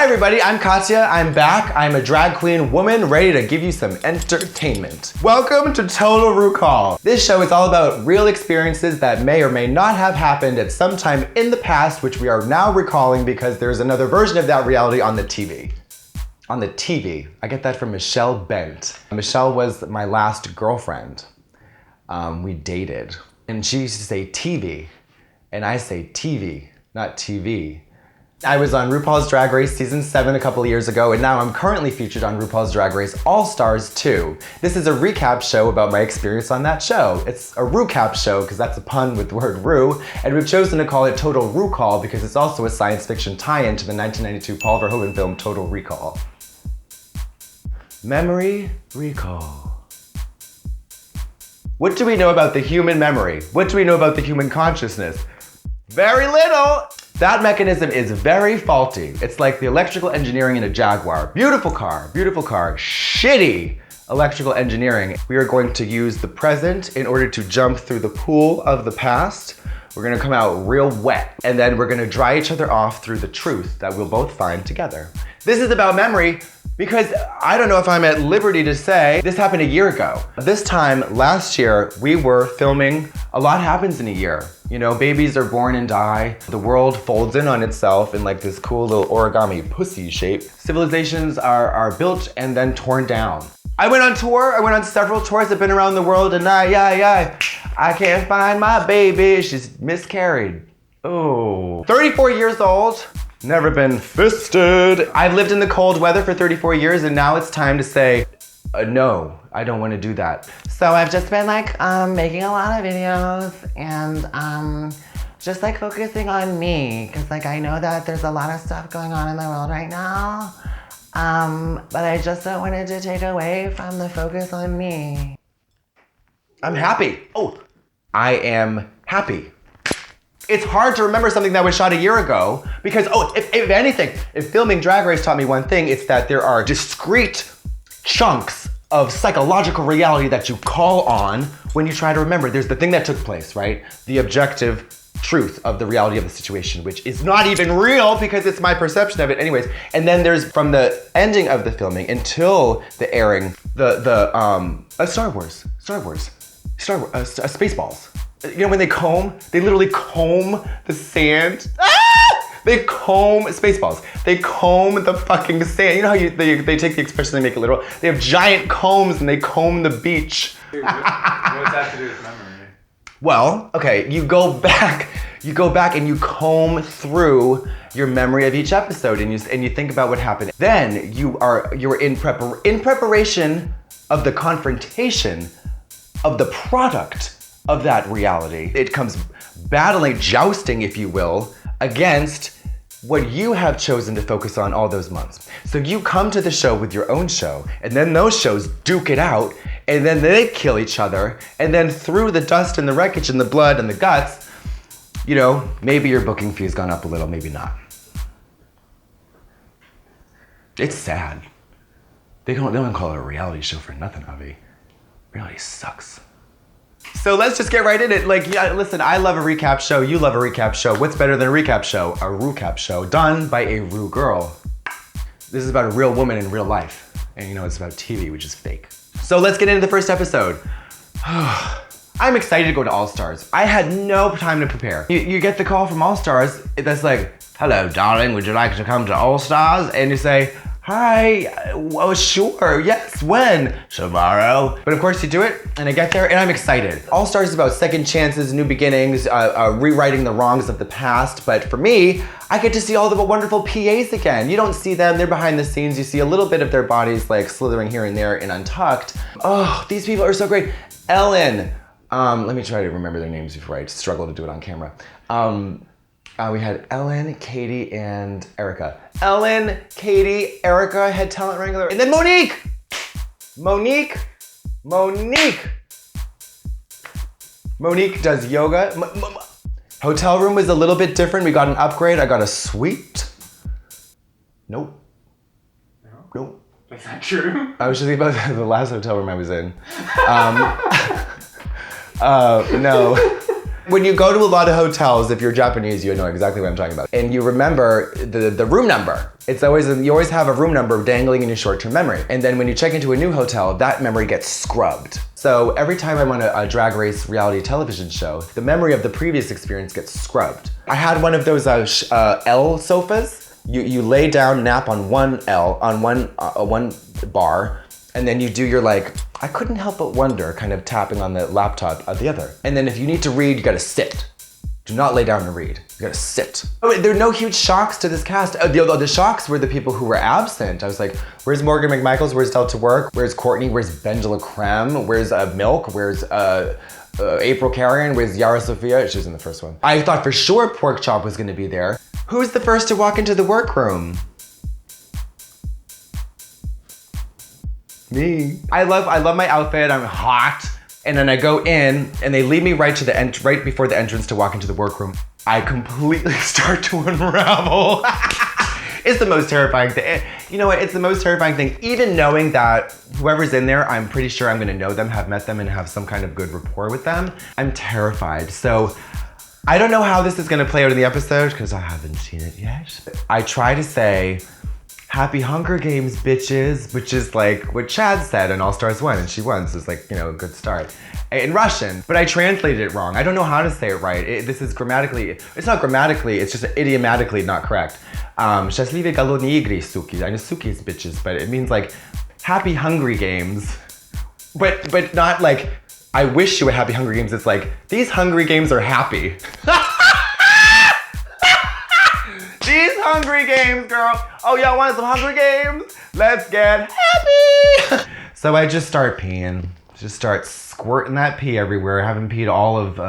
everybody, I'm Katya, I'm back. I'm a drag queen woman ready to give you some entertainment. Welcome to Total RuCall. This show is all about real experiences that may or may not have happened at some time in the past, which we are now recalling because there's another version of that reality on the TV. On the TV. I get that from Michelle Bent. Michelle was my last girlfriend. We dated. And she used to say TV, and I say TV, not TV. I was on RuPaul's Drag Race Season 7 a couple of years ago, and now I'm currently featured on RuPaul's Drag Race All-Stars 2. This is a recap show about my experience on that show. It's a RuCap show, because that's a pun with the word Ru, and we've chosen to call it Total RuCall because it's also a science fiction tie-in to the 1992 Paul Verhoeven film Total Recall. Memory recall. What do we know about the human memory? What do we know about the human consciousness? Very little! That mechanism is very faulty. It's like the electrical engineering in a Jaguar. Beautiful car, shitty electrical engineering. We are going to use the present in order to jump through the pool of the past. We're gonna come out real wet, and then we're gonna dry each other off through the truth that we'll both find together. This is about memory because I don't know if I'm at liberty to say this happened a year ago. This time last year, we were filming A Lot Happens in a Year. You know, babies are born and die. The world folds in on itself in like this cool little origami pussy shape. Civilizations are built and then torn down. I went on tour. I went on several tours. I've been around the world and I can't find my baby. She's miscarried. Oh. 34 years old. Never been fisted. I've lived in the cold weather for 34 years and now it's time to say, no, I don't want to do that. So I've just been like making a lot of videos and just like focusing on me because like I know that there's a lot of stuff going on in the world right now. But I just don't want it to take away from the focus on me. I'm happy. Oh, I am happy. It's hard to remember something that was shot a year ago because, if anything, if filming Drag Race taught me one thing, it's that there are discrete chunks of psychological reality that you call on when you try to remember. There's the thing that took place, right? The objective truth of the reality of the situation, which is not even real because it's my perception of it anyways. And then there's from the ending of the filming until the airing, Spaceballs. You know when they literally comb the sand? They comb Spaceballs. They comb the fucking sand. You know how they take the expression and they make it literal? They have giant combs and they comb the beach. Dude, what's that to do with memory? Well, okay, you go back and you comb through your memory of each episode and you think about what happened. Then you're in preparation of the confrontation of the product of that reality. It comes battling, jousting, if you will, against what you have chosen to focus on all those months. So you come to the show with your own show, and then those shows duke it out, and then they kill each other, and then through the dust and the wreckage and the blood and the guts, you know, maybe your booking fee's gone up a little, maybe not. It's sad. They don't call it a reality show for nothing, Avi. Reality sucks. So let's just get right in it. Like, yeah, listen, I love a recap show. You love a recap show. What's better than a recap show? A RuCap show done by a Ru girl. This is about a real woman in real life. And you know, it's about TV, which is fake. So let's get into the first episode. I'm excited to go to All-Stars. I had no time to prepare. You get the call from All-Stars that's like, hello, darling, would you like to come to All-Stars? And you say, hi, oh, sure, yes, when? Tomorrow. But of course you do it, and I get there, and I'm excited. All-Stars is about second chances, new beginnings, rewriting the wrongs of the past, but for me, I get to see all the wonderful PAs again. You don't see them, they're behind the scenes. You see a little bit of their bodies like slithering here and there in Untucked. Oh, these people are so great. Ellen, let me try to remember their names before I struggle to do it on camera. We had Ellen, Katie, and Erica. Ellen, Katie, Erica, head talent wrangler, and then Monique! Monique does yoga. Hotel room was a little bit different. We got an upgrade. I got a suite. Nope. Nope. That's not true. I was just thinking about the last hotel room I was in. No. When you go to a lot of hotels, if you're Japanese, you know exactly what I'm talking about. And you remember the room number. It's always, you always have a room number dangling in your short-term memory. And then when you check into a new hotel, that memory gets scrubbed. So every time I'm on a Drag Race reality television show, the memory of the previous experience gets scrubbed. I had one of those L sofas. You lay down, nap on one L, on one bar, and then you do your I couldn't help but wonder, kind of tapping on the laptop at the other. And then if you need to read, you gotta sit. Do not lay down and read. You gotta sit. Oh, there are no huge shocks to this cast. The shocks were the people who were absent. I was like, where's Morgan McMichaels? Where's Delta Work? Where's Courtney? Where's Bendela Creme? Where's Milk? Where's April Carrion? Where's Yara Sofia? She was in the first one. I thought for sure Pork Chop was gonna be there. Who's the first to walk into the workroom? Me. I love my outfit. I'm hot. And then I go in and they lead me right before the entrance to walk into the workroom. I completely start to unravel. It's the most terrifying thing. You know what? It's the most terrifying thing. Even knowing that whoever's in there, I'm pretty sure I'm gonna know them, have met them, and have some kind of good rapport with them. I'm terrified. So I don't know how this is gonna play out in the episode because I haven't seen it yet. I try to say, Happy Hunger Games, bitches, which is like what Chad said in All Stars 1, and she won, so it's like, you know, a good start. In Russian, but I translated it wrong. I don't know how to say it right. This is grammatically, it's not grammatically, it's just idiomatically not correct. Счастливые голодные игры, суки. I know suki is bitches, but it means like Happy Hungry Games, but not like, I wish you a Happy Hungry Games. It's like, these Hungry Games are happy. These Hungry Games, girl. Oh, y'all want some Hungry Games? Let's get happy. So I just start peeing. Just start squirting that pee everywhere. I haven't peed all of,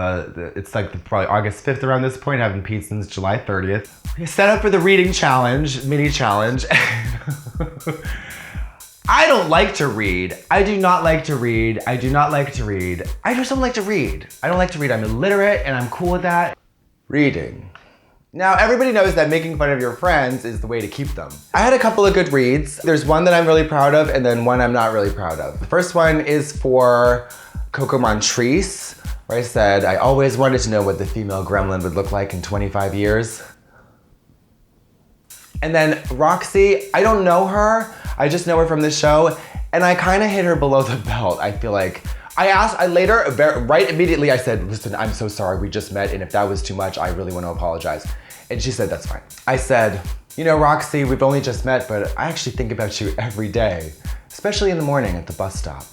it's like probably August 5th around this point. I haven't peed since July 30th. We set up for the reading challenge, mini challenge. I don't like to read. I do not like to read. I do not like to read. I just don't like to read. I don't like to read. I'm illiterate and I'm cool with that. Reading. Now, everybody knows that making fun of your friends is the way to keep them. I had a couple of good reads. There's one that I'm really proud of and then one I'm not really proud of. The first one is for Coco Montrese, where I said, I always wanted to know what the female gremlin would look like in 25 years. And then Roxy, I don't know her. I just know her from the show. And I kind of hit her below the belt. I feel like, I later, right immediately, I said, listen, I'm so sorry, we just met, and if that was too much, I really want to apologize. And she said, that's fine. I said, you know, Roxy, we've only just met, but I actually think about you every day, especially in the morning at the bus stop.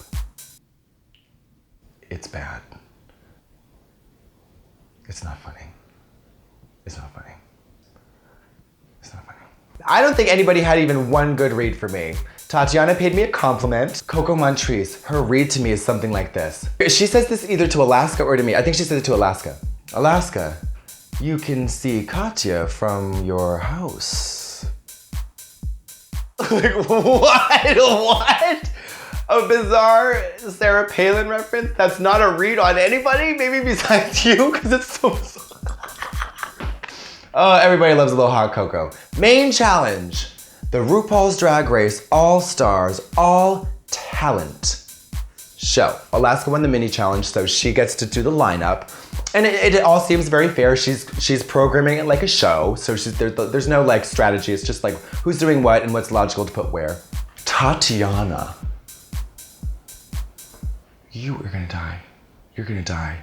It's bad. It's not funny. It's not funny. It's not funny. I don't think anybody had even one good read for me. Tatiana paid me a compliment. Coco Montrese, her read to me is something like this. She says this either to Alaska or to me. I think she said it to Alaska. Alaska, you can see Katya from your house. Like, what? What? A bizarre Sarah Palin reference? That's not a read on anybody? Maybe besides you, because it's so bizarre. Oh, everybody loves a little hot cocoa. Main challenge. The RuPaul's Drag Race All Stars All Talent show. Alaska won the mini challenge, so she gets to do the lineup. And it all seems very fair. She's programming it like a show, so there's no like strategy. It's just like who's doing what and what's logical to put where. Tatiana, you are gonna die. You're gonna die.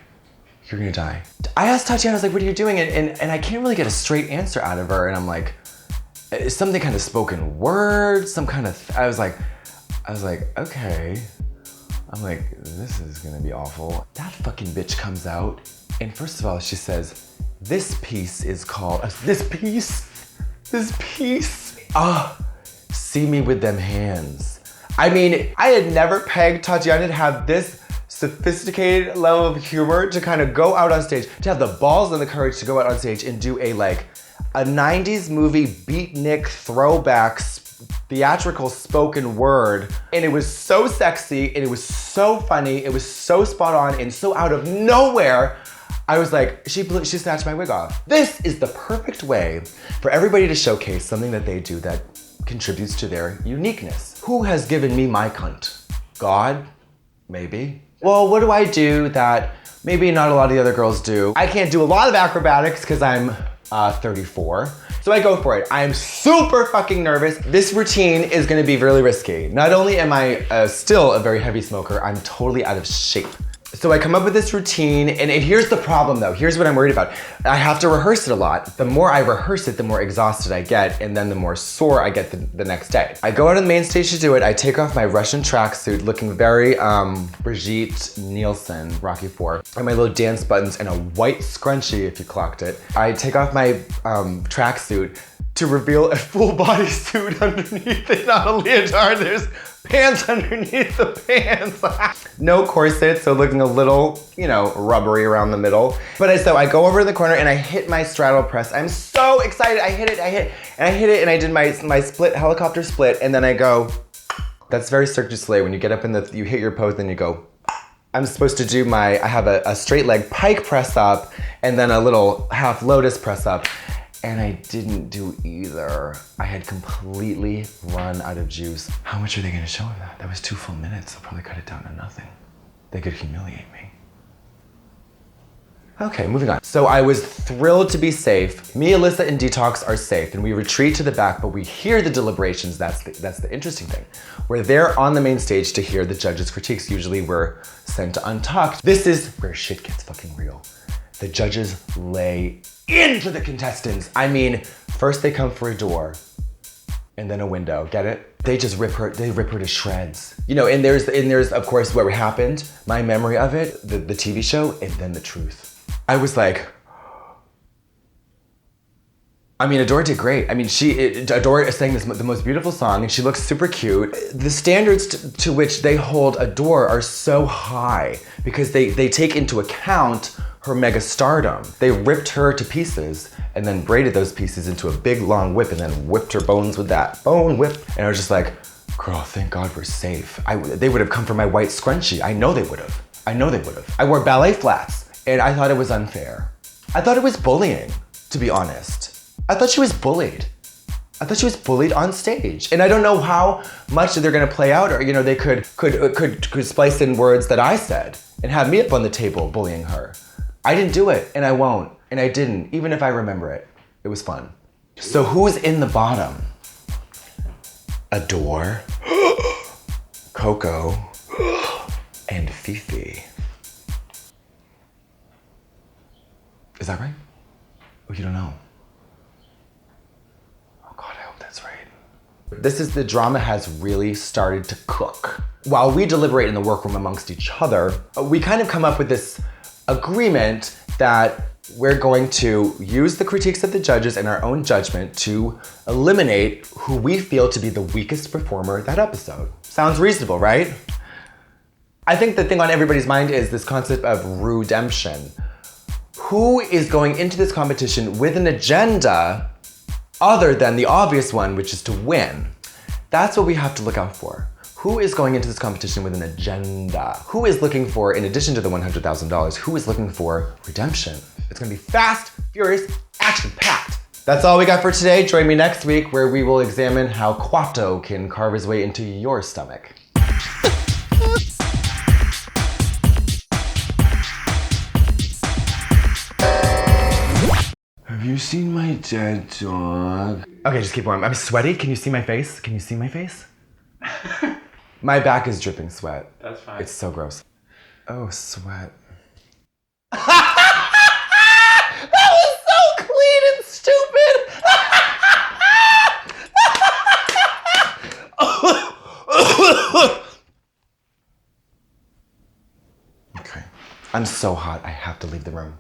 You're gonna die. I asked Tatiana, I was like, what are you doing? And I can't really get a straight answer out of her. And I'm like, something kind of spoken word, some kind of, I was like, okay. I'm like, this is gonna be awful. That fucking bitch comes out, and first of all, she says, this piece is called, this piece, see me with them hands. I mean, I had never pegged Tatiana to have this sophisticated level of humor to kind of go out on stage, to have the balls and the courage to go out on stage and do a 90s movie beatnik throwback theatrical spoken word. And it was so sexy and it was so funny, it was so spot on and so out of nowhere. I was like, she snatched my wig off. This is the perfect way for everybody to showcase something that they do that contributes to their uniqueness. Who has given me my cunt? God? Maybe. Well, what do I do that Maybe not a lot of the other girls do. I can't do a lot of acrobatics because I'm 34. So I go for it. I'm super fucking nervous. This routine is gonna be really risky. Not only am I still a very heavy smoker, I'm totally out of shape. So I come up with this routine, and here's the problem though. Here's what I'm worried about. I have to rehearse it a lot. The more I rehearse it, the more exhausted I get, and then the more sore I get the next day. I go out on the main stage to do it. I take off my Russian tracksuit, looking very Brigitte Nielsen, Rocky IV, and my little dance buttons and a white scrunchie, if you clocked it. I take off my tracksuit to reveal a full body suit underneath it, not a leotard. There's pants underneath the pants. No corset, so looking a little, rubbery around the middle. But so I go over to the corner and I hit my straddle press. I'm so excited. I hit it, and I did my split, helicopter split, and then I go, that's very Cirque du Soleil. When you get up you hit your pose, then you go. I'm supposed to do I have a straight leg pike press up, and then a little half lotus press up. And I didn't do either. I had completely run out of juice. How much are they gonna show of that? That was 2 full minutes. They'll probably cut it down to nothing. They could humiliate me. Okay, moving on. So I was thrilled to be safe. Me, Alyssa, and Detox are safe, and we retreat to the back, but we hear the deliberations. That's the interesting thing. We're there on the main stage to hear the judges' critiques. Usually we're sent to Untucked. This is where shit gets fucking real. The judges lay into the contestants. I mean, first they come for a door and then a window, get it? They just rip her to shreds. And there's of course what happened, my memory of it, the TV show, and then the truth. I was like, Adore did great. Adore is saying the most beautiful song, and she looks super cute. The standards to which they hold Adore are so high because they take into account her mega stardom. They ripped her to pieces and then braided those pieces into a big long whip and then whipped her bones with that bone whip. And I was just like, girl, thank God we're safe. They would have come for my white scrunchie. I know they would have. I wore ballet flats and I thought it was unfair. I thought it was bullying, to be honest. I thought she was bullied. I thought she was bullied on stage. And I don't know how much they're gonna play out, or they could splice in words that I said and have me up on the table bullying her. I didn't do it, and I won't, and I didn't, even if I remember it. It was fun. So who's in the bottom? Adore, Coco, and Fifi. Is that right? Oh, you don't know? Oh God, I hope that's right. The drama has really started to cook. While we deliberate in the workroom amongst each other, we kind of come up with this agreement that we're going to use the critiques of the judges and our own judgment to eliminate who we feel to be the weakest performer that episode. Sounds reasonable, right? I think the thing on everybody's mind is this concept of redemption. Who is going into this competition with an agenda other than the obvious one, which is to win? That's what we have to look out for. Who is going into this competition with an agenda? Who is looking for, in addition to the $100,000, who is looking for redemption? It's gonna be fast, furious, action-packed. That's all we got for today. Join me next week where we will examine how Quato can carve his way into your stomach. Have you seen my dead dog? Okay, just keep warm. I'm sweaty. Can you see my face? My back is dripping sweat. That's fine. It's so gross. Oh, sweat. That was so clean and stupid! Okay. I'm so hot, I have to leave the room.